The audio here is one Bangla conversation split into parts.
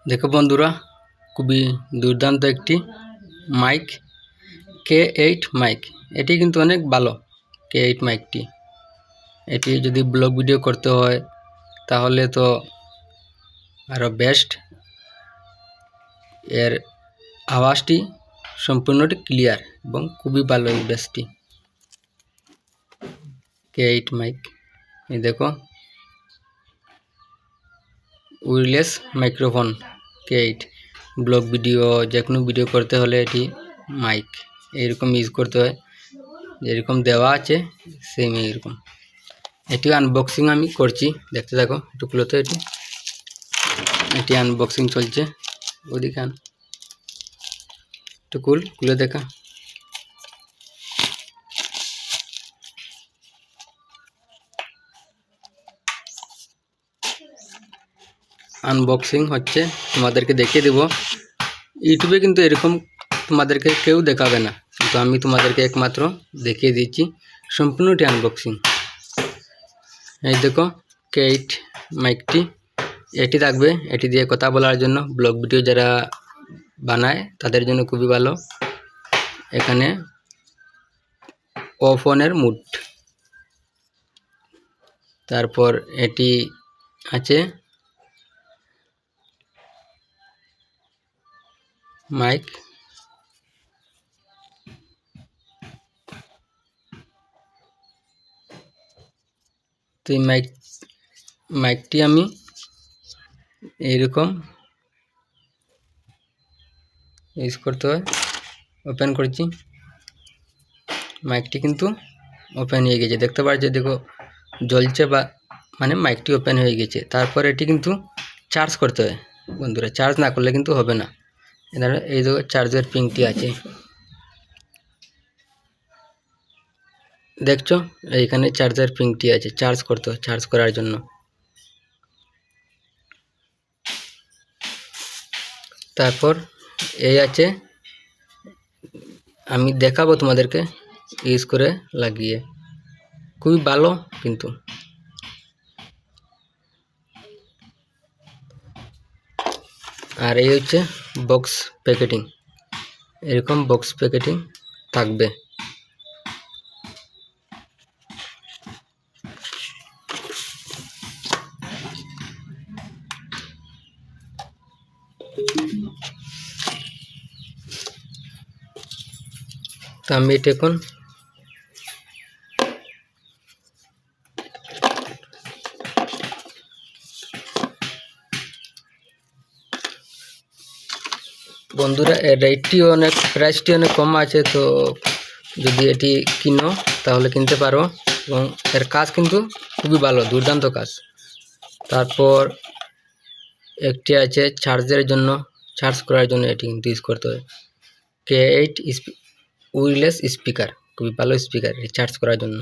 দেখো বন্ধুরা, খুবই দুর্দান্ত একটি মাইক K8 মাইক। এটি কিন্তু অনেক ভালো K8 মাইকটি। এটি যদি ব্লগ ভিডিও করতে হয় তাহলে তো আরও বেস্ট। এর আওয়াজটি সম্পূর্ণটি ক্লিয়ার এবং খুবই ভালো এই বেসটি K8 মাইক। এই দেখো, wireless microphone K8। Blog video, যে কোনো ভিডিও করতে হলে এটি মাইক এরকম ইউজ করতে হয়, যেরকম দেওয়া আছে সেম এরকম। এটি আনবক্সিং আমি করছি, দেখতে থাকো। একটু খুলো তো, এটি আনবক্সিং চলছে। ওদিকে একটু খুলে দেখা। আনবক্সিং হচ্ছে, তোমাদেরকে দেখিয়ে দেব। ইউটিউবে কিন্তু এরকম তোমাদেরকে কেউ দেখাবে না, কিন্তু আমি তোমাদেরকে একমাত্র দেখিয়ে দিচ্ছি সম্পূর্ণটি আনবক্সিং। এই দেখো K8 মাইকটি, এটি থাকবে। এটি দিয়ে কথা বলার জন্য, ব্লগ ভিডিও যারা বানায় তাদের জন্য খুবই ভালো। এখানে ফোনের মুড, তারপর এটি আছে মাইক। তো এই মাইকটি আমি এইরকম ইউজ করতে হয়। ওপেন করছি, মাইকটি কিন্তু ওপেন হয়ে গেছে, দেখতে পাচ্ছ। দেখো জ্বলছে, বা মানে মাইকটি ওপেন হয়ে গেছে। তারপর এটি কিন্তু চার্জ করতে হয় বন্ধুরা, চার্জ না করলে কিন্তু হবে না। এখানে এই দেখো চার্জের পিনটি আছে, দেখছো এইখানে চার্জার পিনটি আছে। চার্জ করতে হয়, চার্জ করার জন্য। তারপর এই আছে, আমি দেখাবো তোমাদেরকে ইউজ করে লাগিয়ে, খুবই ভালো কিন্তু। আর এই হচ্ছে বক্স প্যাকেটিং, এরকম বক্স প্যাকেটিং থাকবে। তো আমি এটা এখন বন্ধুরা, এর রেটটি অনেক, প্রাইসটি অনেক কম আছে। তো যদি এটি কিনো তাহলে কিনতে পারো, এবং এর কাজ কিন্তু খুবই ভালো, দুর্দান্ত কাজ। তারপর একটি আছে চার্জের জন্য, চার্জ করার জন্য এটি কিন্তু ইউজ করতে হয়। K8 ওয়্যারলেস স্পিকার, খুবই ভালো স্পিকার চার্জ করার জন্য।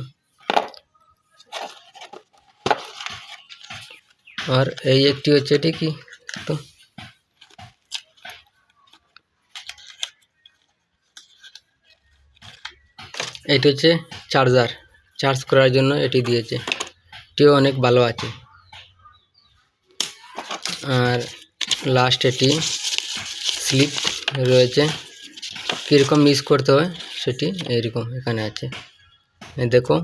আর এই একটি হচ্ছে, এটি কি তো এটি হচ্ছে চার্জার, চার্জ করার জন্য এটি দিয়েছে। এটিও অনেক ভালো আছে। আর লাস্ট এটি স্লিপ রয়েছে, কীরকম ইউজ করতে হয় সেটি এইরকম এখানে আছে। দেখো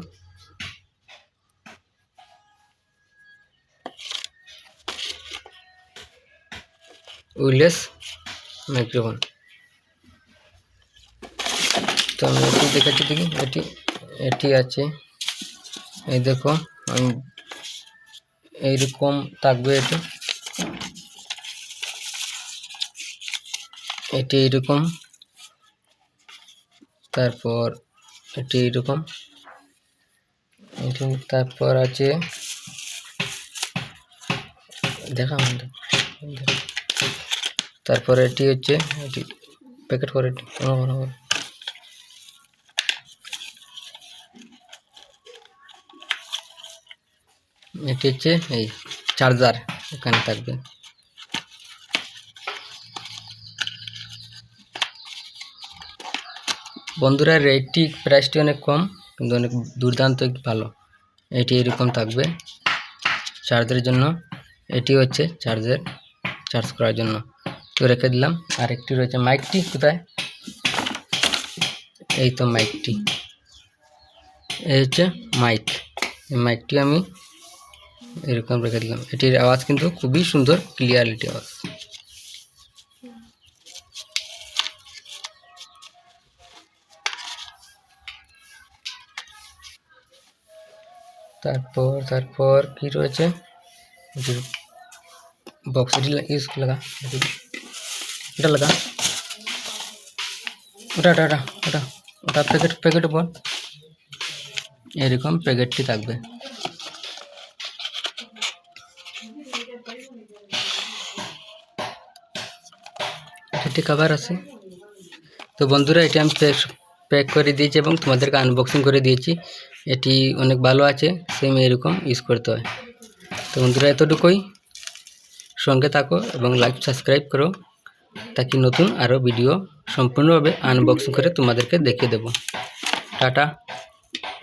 ওয়্যারলেস মাইক্রোফোন। তো আমি এটি দেখাচ্ছি, দেখি এটি আছে। এই দেখো, আমি এইরকম থাকবে। এটি এইরকম, তারপর এটি এইরকম, তারপর আছে দেখা, তারপর এটি হচ্ছে, এটি প্যাকেট করে এটি হচ্ছে এই চার্জার এখানে থাকবে। বন্ধুরা, রেটটি, প্রাইসটি অনেক কম, কিন্তু অনেক দুর্দান্ত ভালো। এটি এরকম থাকবে চার্জের জন্য। এটি হচ্ছে চার্জ করার জন্য। তো রেখে দিলাম। আর একটি রয়েছে মাইকটি, কোথায়? এই তো মাইকটি, এই হচ্ছে মাইক। এই মাইকটি আমি এরকম রেখে দিলাম। এটির আওয়াজ কিন্তু খুবই সুন্দর, ক্লিয়ারিটি আওয়াজ। তারপর কি রয়েছে? বক্স ইউজ লাগা, এটা লাগা, ওটা প্যাকেট উপর এরকম প্যাকেটটি থাকবে। এটি কভার আছে। তো বন্ধুরা, এটি আমি প্যাক করে দিয়েছি এবং তোমাদেরকে আনবক্সিং করে দিয়েছি। এটি অনেক ভালো আছে, সেম এরকম ইউজ করতে হয়। তো বন্ধুরা, এতটুকুই। সঙ্গে থাকো এবং লাইক সাবস্ক্রাইব করো, তাকে নতুন আরও ভিডিও সম্পূর্ণভাবে আনবক্সিং করে তোমাদেরকে দেখিয়ে দেব। টাটা।